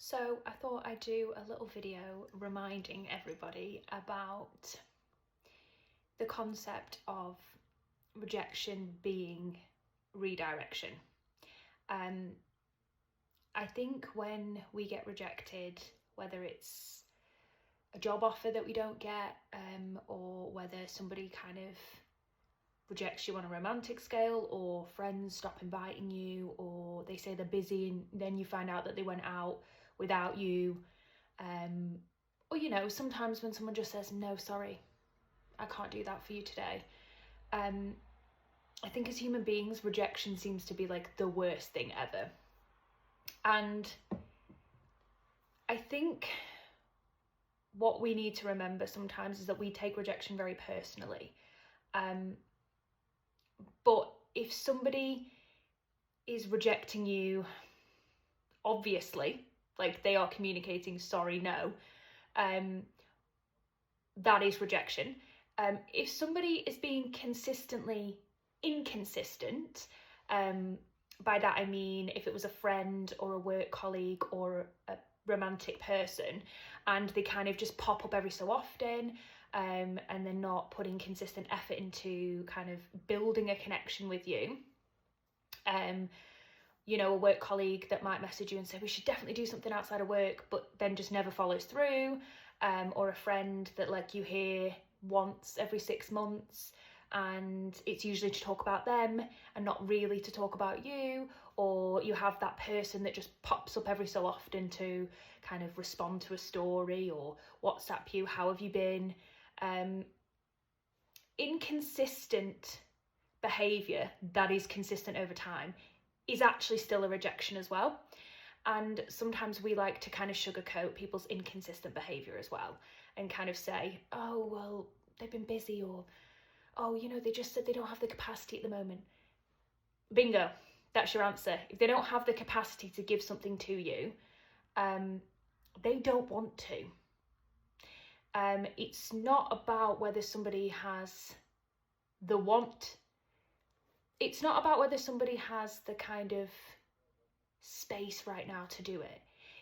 So I thought I'd do a little video reminding everybody about the concept of rejection being redirection. I think when we get rejected, whether it's a job offer that we don't get, or whether somebody kind of rejects you on a romantic scale, or friends stop inviting you, or they say they're busy and then you find out that they went out without you, or sometimes when someone just says, no, sorry, I can't do that for you today. I think as human beings, rejection seems to be like the worst thing ever. And I think what we need to remember sometimes is that we take rejection very personally. But if somebody is rejecting you, obviously, like they are communicating sorry, no, that is rejection. If somebody is being consistently inconsistent, by that I mean if it was a friend or a work colleague or a romantic person and they kind of just pop up every so often, and they're not putting consistent effort into kind of building a connection with you. A work colleague that might message you and say, we should definitely do something outside of work, but then just never follows through. Or a friend that like you hear once every 6 months and it's usually to talk about them and not really to talk about you. Or you have that person that just pops up every so often to kind of respond to a story or WhatsApp you, how have you been? Inconsistent behaviour that is consistent over time is actually still a rejection as well. And sometimes we like to kind of sugarcoat people's inconsistent behaviour as well and kind of say, oh, well, they've been busy, or, oh, they just said they don't have the capacity at the moment. Bingo, that's your answer. If they don't have the capacity to give something to you, they don't want to. It's not about whether somebody has the want. It's not about whether somebody has the kind of space right now to do it.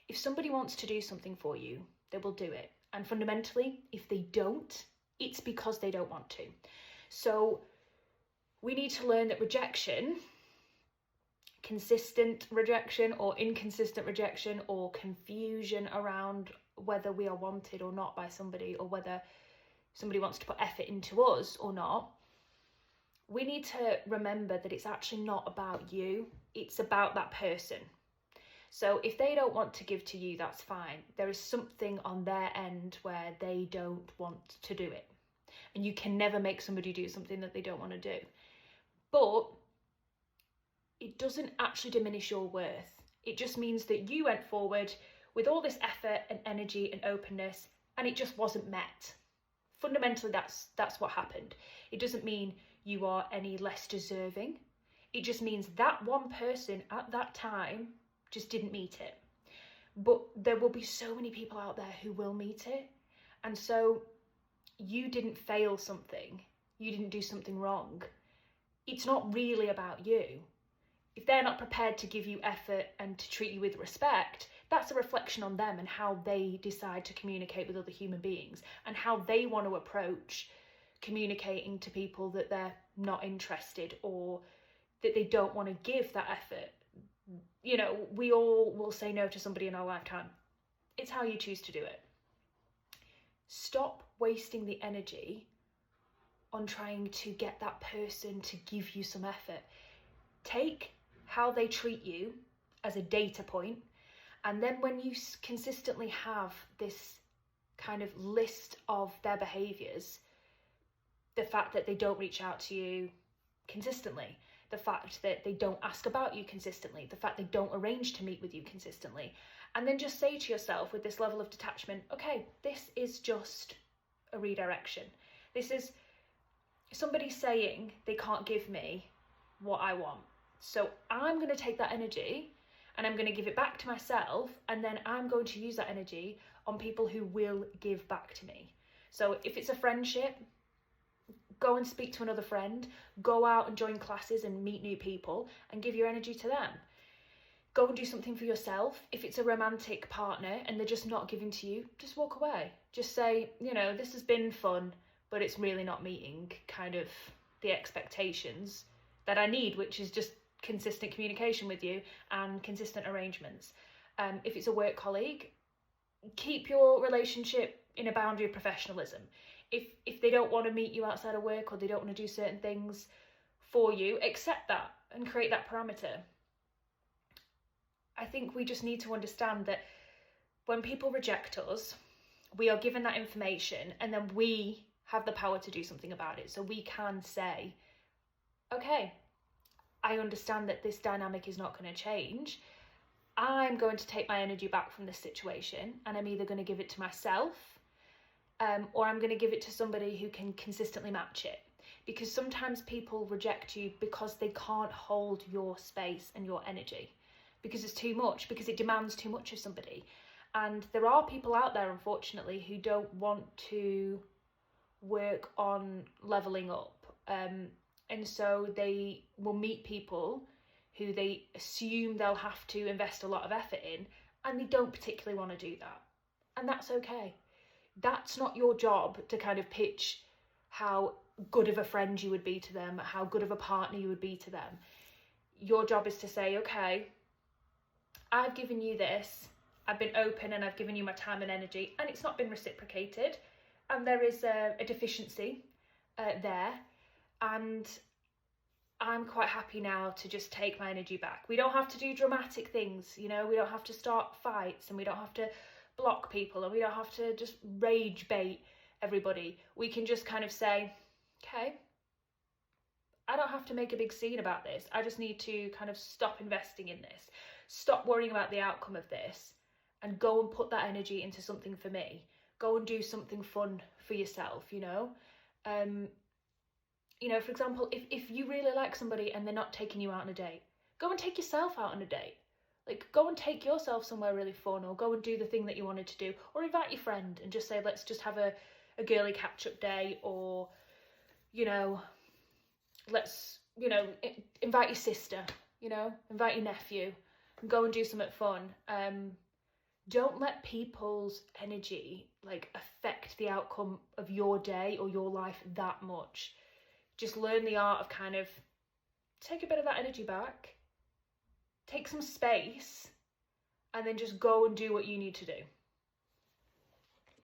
If somebody wants to do something for you, they will do it. And fundamentally, if they don't, it's because they don't want to. So we need to learn that rejection, consistent rejection or inconsistent rejection, or confusion around whether we are wanted or not by somebody, or whether somebody wants to put effort into us or not, we need to remember that it's actually not about you, it's about that person. So if they don't want to give to you, that's fine. There is something on their end where they don't want to do it. And you can never make somebody do something that they don't want to do. But it doesn't actually diminish your worth. It just means that you went forward with all this effort and energy and openness and it just wasn't met. Fundamentally, that's what happened. It doesn't mean you are any less deserving. It just means that one person at that time just didn't meet it. But there will be so many people out there who will meet it. And so you didn't fail something. You didn't do something wrong. It's not really about you. If they're not prepared to give you effort and to treat you with respect, that's a reflection on them and how they decide to communicate with other human beings and how they want to approach communicating to people that they're not interested or that they don't want to give that effort. We all will say no to somebody in our lifetime. It's how you choose to do it. Stop wasting the energy on trying to get that person to give you some effort. Take how they treat you as a data point, and then when you consistently have this kind of list of their behaviours, the fact that they don't reach out to you consistently, the fact that they don't ask about you consistently, the fact they don't arrange to meet with you consistently, and then just say to yourself with this level of detachment, okay, this is just a redirection. This is somebody saying they can't give me what I want. So I'm going to take that energy and I'm going to give it back to myself, and then I'm going to use that energy on people who will give back to me. So if it's a friendship, go and speak to another friend, go out and join classes and meet new people and give your energy to them. Go and do something for yourself. If it's a romantic partner and they're just not giving to you, just walk away. Just say, you know, this has been fun, but it's really not meeting kind of the expectations that I need, which is just consistent communication with you and consistent arrangements. If it's a work colleague, keep your relationship in a boundary of professionalism. If they don't want to meet you outside of work, or they don't want to do certain things for you, accept that and create that parameter. I think we just need to understand that when people reject us, we are given that information, and then we have the power to do something about it. So we can say, okay, I understand that this dynamic is not going to change. I'm going to take my energy back from this situation, and I'm either going to give it to myself, or I'm going to give it to somebody who can consistently match it. Because sometimes people reject you because they can't hold your space and your energy, because it's too much, because it demands too much of somebody. And there are people out there, unfortunately, who don't want to work on leveling up. And so they will meet people who they assume they'll have to invest a lot of effort in, and they don't particularly want to do that. And that's okay. That's not your job to kind of pitch how good of a friend you would be to them, how good of a partner you would be to them. Your job is to say, okay, I've given you this, I've been open, and I've given you my time and energy, and it's not been reciprocated, and there is a deficiency there, and I'm quite happy now to just take my energy back. We don't have to do dramatic things, you know, we don't have to start fights, and we don't have to block people, and we don't have to just rage bait everybody. We can just kind of say, okay, I don't have to make a big scene about this. I just need to kind of stop investing in this, stop worrying about the outcome of this, and go and put that energy into something for me. Go and do something fun for yourself, you know. You know, for example, if you really like somebody and they're not taking you out on a date, go and take yourself out on a date. Like, go and take yourself somewhere really fun, or go and do the thing that you wanted to do, or invite your friend and just say, let's just have a girly catch-up day, or, you know, let's, you know, invite your sister, you know, invite your nephew, and go and do something fun. Don't let people's energy, like, affect the outcome of your day or your life that much. Just learn the art of kind of take a bit of that energy back, take some space, and then just go and do what you need to do.